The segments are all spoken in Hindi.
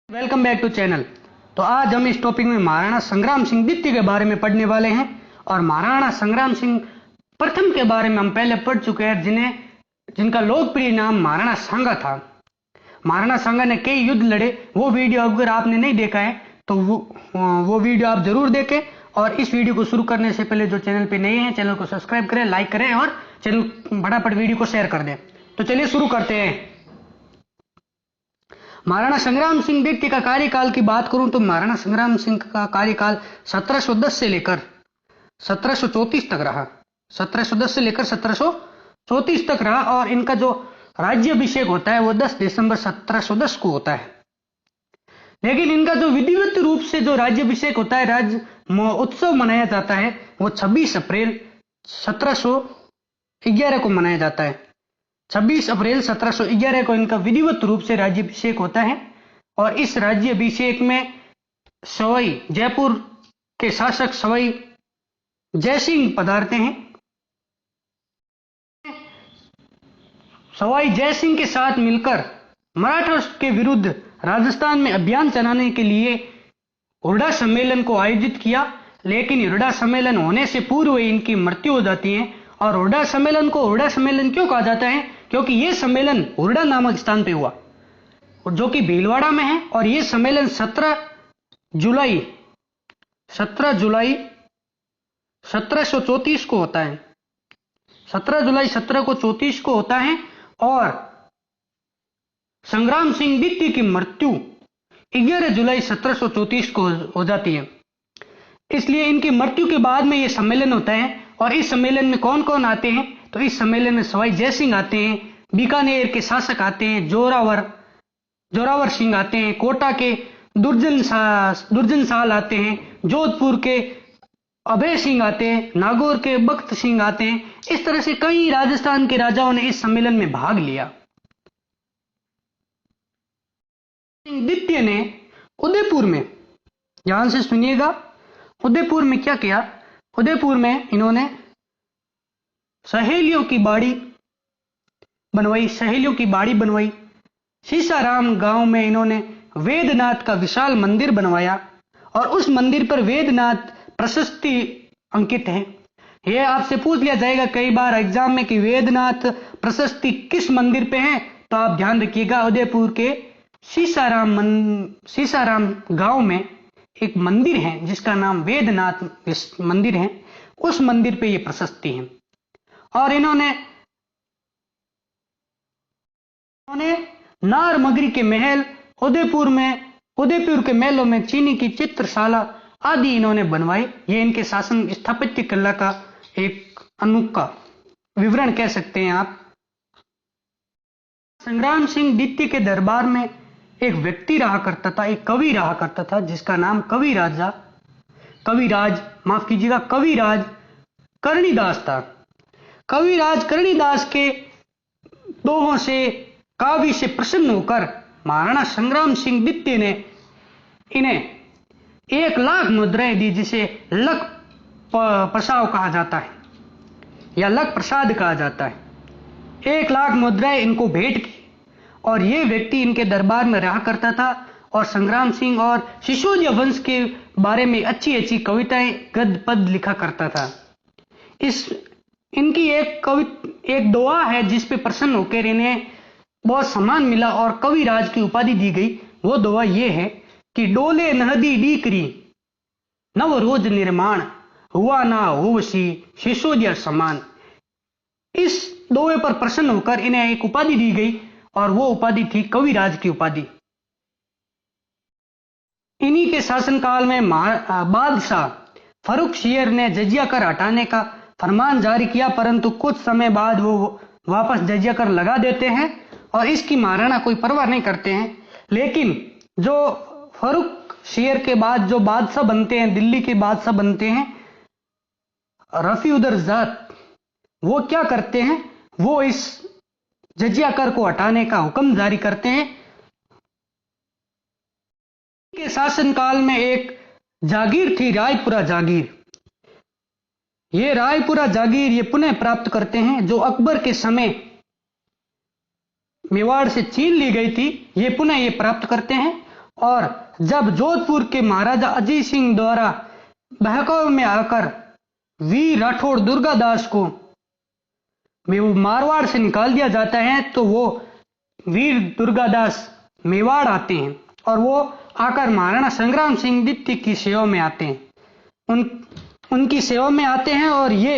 Welcome back to channel. तो आज हम इस टॉपिक में महाराणा संग्राम सिंह द्वितीय के बारे में पढ़ने वाले हैं। और महाराणा संग्राम सिंह प्रथम के बारे में हम पहले पढ़ चुके हैं, जिनका लोकप्रिय नाम महाराणा सांगा था। महाराणा सांगा ने कई युद्ध लड़े। वो वीडियो अगर आपने नहीं देखा है तो वो वीडियो आप जरूर देखें। और इस वीडियो को शुरू करने से पहले जो चैनल पे नए हैं, चैनल को सब्सक्राइब करें, लाइक करें और चैनल फटाफट वीडियो को शेयर कर दें। तो चलिए शुरू करते हैं। महाराणा संग्राम सिंह द्वितीय का कार्यकाल की बात करूं तो महाराणा संग्राम सिंह का कार्यकाल 1710 से लेकर 1734 तक रहा। 1710 से लेकर 1734 तक रहा। और इनका जो राज्याभिषेक होता है वो 10 दिसंबर 1710 को होता है। लेकिन इनका जो विधिवत रूप से जो राज्याभिषेक होता है, राज्य उत्सव मनाया जाता है, वो 26 अप्रैल 1711 को मनाया जाता है। 26 अप्रैल 1711 को इनका विधिवत रूप से राज्याभिषेक होता है। और इस राज्याभिषेक में सवाई जयपुर के शासक सवाई जयसिंह पधारते हैं। सवाई जयसिंह के साथ मिलकर मराठा के विरुद्ध राजस्थान में अभियान चलाने के लिए हुरडा सम्मेलन को आयोजित किया। लेकिन हुरडा सम्मेलन होने से पूर्व इनकी मृत्यु हो जाती है। और हुरडा सम्मेलन को हुरडा सम्मेलन क्यों कहा जाता है? क्योंकि यह सम्मेलन हुरडा नामक स्थान पे हुआ, जो कि भीलवाड़ा में है। और यह सम्मेलन 17 जुलाई 1734 को होता है। 17 जुलाई 1734 को होता है। और संग्राम सिंह द्वितीय की मृत्यु 11 जुलाई 1734 को हो जाती है। इसलिए इनकी मृत्यु के बाद में यह सम्मेलन होता है। और इस सम्मेलन में कौन कौन आते हैं? तो इस सम्मेलन में सवाई जयसिंह आते हैं, बीकानेर के शासक आते हैं, जोरावर सिंह आते हैं, कोटा के दुर्जन साल आते हैं, जोधपुर के अभय सिंह आते हैं, नागौर के बख्त सिंह आते हैं। इस तरह से कई राजस्थान के राजाओं ने इस सम्मेलन में भाग लिया। द्वितीय ने उदयपुर में, ध्यान से सुनिएगा, उदयपुर में क्या किया? उदयपुर में इन्होंने सहेलियों की बाड़ी बनवाई। सीसाराम गांव में इन्होंने वेदनाथ का विशाल मंदिर बनवाया। और उस मंदिर पर वेदनाथ प्रशस्ति अंकित है। यह आपसे पूछ लिया जाएगा कई बार एग्जाम में कि वेदनाथ प्रशस्ति किस मंदिर पे है। तो आप ध्यान रखिएगा, उदयपुर के सीसाराम गांव में एक मंदिर है जिसका नाम वेदनाथ मंदिर है। उस मंदिर पे ये प्रशस्ति है। और इन्होंने नारमगरी के महल, उदयपुर के महलों में चीनी की चित्रशाला आदि इन्होंने बनवाई। ये इनके शासन स्थापत्य कला का एक अनोखा विवरण कह सकते हैं आप। संग्राम सिंह द्वितीय के दरबार में एक व्यक्ति रहा करता था, एक कवि रहा करता था, जिसका नाम कविराज करणीदास था। कविराज करणीदास के दोहों से, काव्य से प्रसन्न होकर महाराणा संग्राम सिंह द्वितीय ने इन्हें 1 लाख मुद्राएं दी, जिसे लख प्रसाद कहा जाता है या लख प्रसाद कहा जाता है। 1 लाख मुद्राएं इनको भेंट की। और ये व्यक्ति इनके दरबार में रहा करता था और संग्राम सिंह और सिसोदिया वंश के बारे में अच्छी अच्छी कविताएं, गद्य पद लिखा करता था। इनकी एक दोहा है जिस पे प्रसन्न होकर इन्हें बहुत सम्मान मिला और कविराज की उपाधि दी गई। वो दोहा ये है कि डोले नहदी डीकरी नव रोज निर्माण, हुआ ना होवसी सिसोदिया समान। इस दोहे पर प्रसन्न होकर इन्हें एक उपाधि दी गई और वो उपाधि थी कविराज की उपाधि। इन्हीं के शासनकाल में बादशाह फर्रुखसियर ने जजिया कर हटाने का फरमान जारी किया, परंतु कुछ समय बाद वो वापस जजिया कर लगा देते हैं और इसकी महाराणा कोई परवाह नहीं करते हैं। लेकिन जो फर्रुखसियर के बाद जो बादशाह बनते हैं, दिल्ली के बादशाह बनते हैं रफीउद्दौला, वो क्या करते हैं? वो इस जजिया कर को हटाने का हुक्म जारी करते हैं। के शासनकाल में एक जागीर थी, रायपुरा जागीर। ये रायपुरा जागीर ये पुनः प्राप्त करते हैं, जो अकबर के समय मेवाड़ से छीन ली गई थी। ये पुनः ये प्राप्त करते हैं और जब जोधपुर के महाराजा अजीत सिंह द्वारा बहकावे में आकर वीर राठौड़ दुर्गादास को मारवाड़ से निकाल दिया जाता है, तो वो वीर दुर्गादास मेवाड़ आते हैं और वो आकर महाराणा संग्राम सिंह द्वितीय की सेवा में आते हैं। उनकी सेवा में आते हैं और ये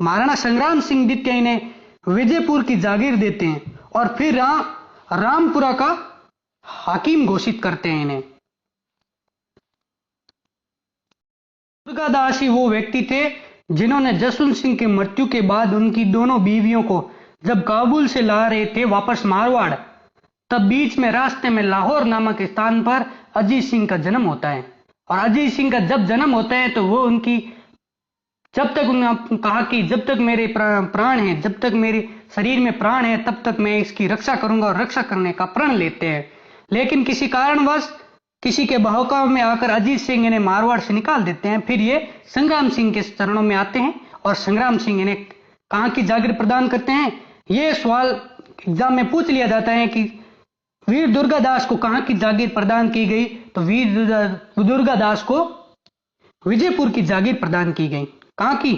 महाराणा संग्राम सिंह द्वितीय इन्हें विजयपुर की जागीर देते हैं और फिर रामपुरा का हाकिम घोषित करते हैं इन्हें। दुर्गादास ही वो व्यक्ति थे जिन्होंने जसवंत सिंह की मृत्यु के बाद उनकी दोनों बीवियों को जब काबुल से ला रहे थे वापस मारवाड़, तब बीच में रास्ते में लाहौर नामक स्थान पर अजीत सिंह का जन्म होता है। और अजीत सिंह का जब जन्म होता है तो वो उनकी जब तक उन्होंने कहा कि जब तक मेरे प्राण हैं, जब तक मेरे शरीर में प्राण है, तब तक मैं इसकी रक्षा करूंगा, और रक्षा करने का प्रण लेते हैं। लेकिन किसी कारणवश किसी के बहकावे में आकर अजीत सिंह इन्हें मारवाड़ से निकाल देते हैं। फिर ये संग्राम सिंह के चरणों में आते हैं और संग्राम सिंह इन्हें कहां की जागीर प्रदान करते हैं। ये सवाल एग्जाम में पूछ लिया जाता है कि वीर दुर्गादास को कहां की जागीर प्रदान की गई, तो वीर दुर्गादास को विजयपुर की जागीर प्रदान की गई। कहां की?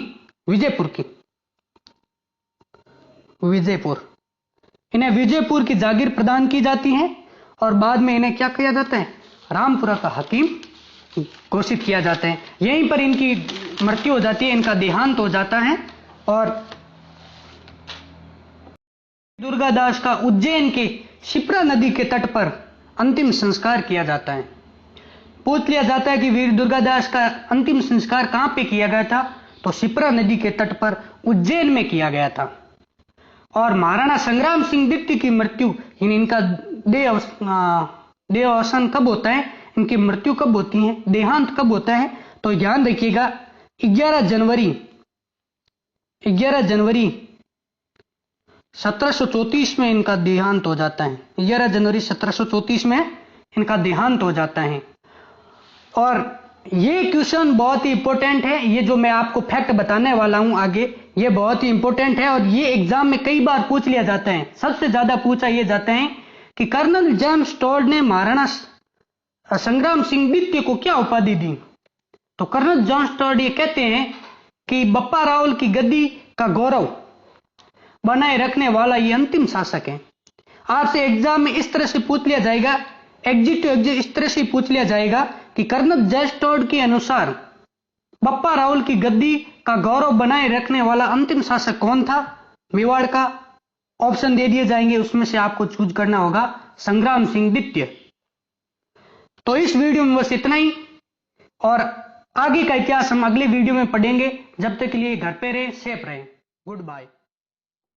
विजयपुर की। विजयपुर, इन्हें विजयपुर की जागीर प्रदान की जाती है और बाद में इन्हें क्या किया जाता है? रामपुरा का हकीम घोषित किया जाता है। यहीं पर इनकी मृत्यु हो जाती है, इनका देहांत हो जाता है। और दुर्गादास का उज्जैन के शिप्रा नदी के तट पर अंतिम संस्कार किया जाता है। पूछ लिया जाता है कि वीर दुर्गादास का अंतिम संस्कार कहां पे किया गया था, तो शिप्रा नदी के तट पर उज्जैन में किया गया था। और महाराणा संग्राम सिंह द्वितीय की मृत्यु, इनका देह अवसान कब होता है, इनकी मृत्यु कब होती है, देहांत कब होता है, तो ध्यान रखिएगा 11 जनवरी 1734 में इनका देहांत हो जाता है। 11 जनवरी 1734 में इनका देहांत हो जाता है। और ये क्वेश्चन बहुत ही इंपॉर्टेंट है, ये जो मैं आपको फैक्ट बताने वाला हूं आगे, ये बहुत ही इंपॉर्टेंट है और ये एग्जाम में कई बार पूछ लिया जाता है। सबसे ज्यादा पूछा यह जाता है कि कर्नल जेम्स टॉड ने महाराणा संग्राम सिंह द्वितीय को क्या उपाधि दी। तो कर्नल जेम्स टॉड ये कहते हैं कि बप्पा रावल की गद्दी का गौरव बनाए रखने वाला ये अंतिम शासक है। आपसे एग्जाम में इस तरह से पूछ लिया जाएगा, एग्जिट इस तरह से पूछ लिया जाएगा कि कर्नल जेम्स टॉड के अनुसार बप्पा रावल की गद्दी का गौरव बनाए रखने वाला अंतिम शासक कौन था मेवाड़ का। ऑप्शन दे दिए जाएंगे, उसमें से आपको चूज करना होगा संग्राम सिंह द्वितीय। तो इस वीडियो में बस इतना ही, और आगे का इतिहास हम अगले वीडियो में पढ़ेंगे। जब तक के लिए घर पे रहे, सेफ रहे। Good bye.